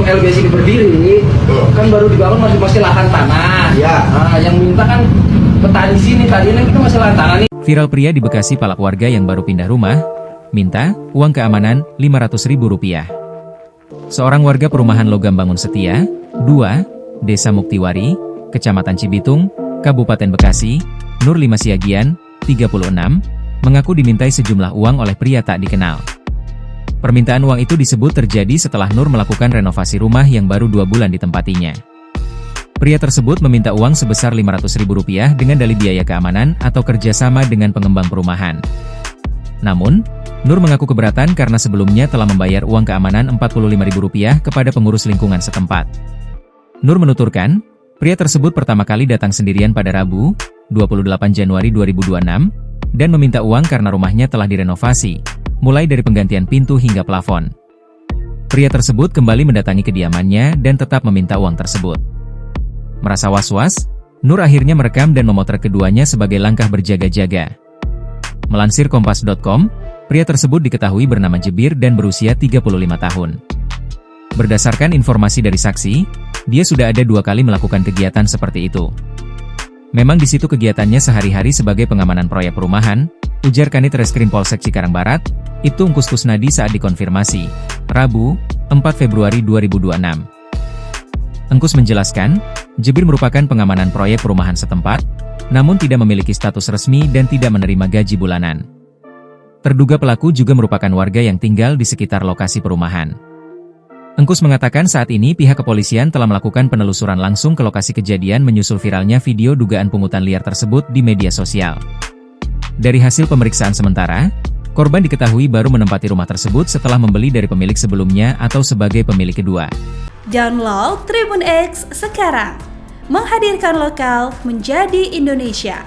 LBS ini berdiri, kan baru dibangun masih lahan tanah. Ya. Nah, yang minta kan petani sini, tadi ini kita masih lahan tanah nih. Viral pria di Bekasi palak warga yang baru pindah rumah, minta uang keamanan Rp500.000. Seorang warga perumahan Logam Bangun Setia, 2, Desa Muktiwari, Kecamatan Cibitung, Kabupaten Bekasi, Nur Lima Siagian, 36, mengaku dimintai sejumlah uang oleh pria tak dikenal. Permintaan uang itu disebut terjadi setelah Nur melakukan renovasi rumah yang baru 2 bulan ditempatinya. Pria tersebut meminta uang sebesar Rp500.000 dengan dalih biaya keamanan atau kerjasama dengan pengembang perumahan. Namun, Nur mengaku keberatan karena sebelumnya telah membayar uang keamanan Rp45.000 kepada pengurus lingkungan setempat. Nur menuturkan, pria tersebut pertama kali datang sendirian pada Rabu, 28 Januari 2026, dan meminta uang karena rumahnya telah direnovasi, mulai dari penggantian pintu hingga plafon. Pria tersebut kembali mendatangi kediamannya dan tetap meminta uang tersebut. Merasa was-was, Nur akhirnya merekam dan memotret keduanya sebagai langkah berjaga-jaga. Melansir Kompas.com, pria tersebut diketahui bernama Jebir dan berusia 35 tahun. Berdasarkan informasi dari saksi, dia sudah ada 2 kali melakukan kegiatan seperti itu. Memang di situ kegiatannya sehari-hari sebagai pengamanan proyek perumahan, ujar Kanit Reskrim Polsek Cikarang Barat, Ibtu Ungkus Kusnadi saat dikonfirmasi, Rabu, 4 Februari 2026. Engkus menjelaskan, Jebir merupakan pengamanan proyek perumahan setempat, namun tidak memiliki status resmi dan tidak menerima gaji bulanan. Terduga pelaku juga merupakan warga yang tinggal di sekitar lokasi perumahan. Engkus mengatakan saat ini pihak kepolisian telah melakukan penelusuran langsung ke lokasi kejadian menyusul viralnya video dugaan pungutan liar tersebut di media sosial. Dari hasil pemeriksaan sementara, korban diketahui baru menempati rumah tersebut setelah membeli dari pemilik sebelumnya atau sebagai pemilik kedua. Download Tribun X sekarang, menghadirkan lokal menjadi Indonesia.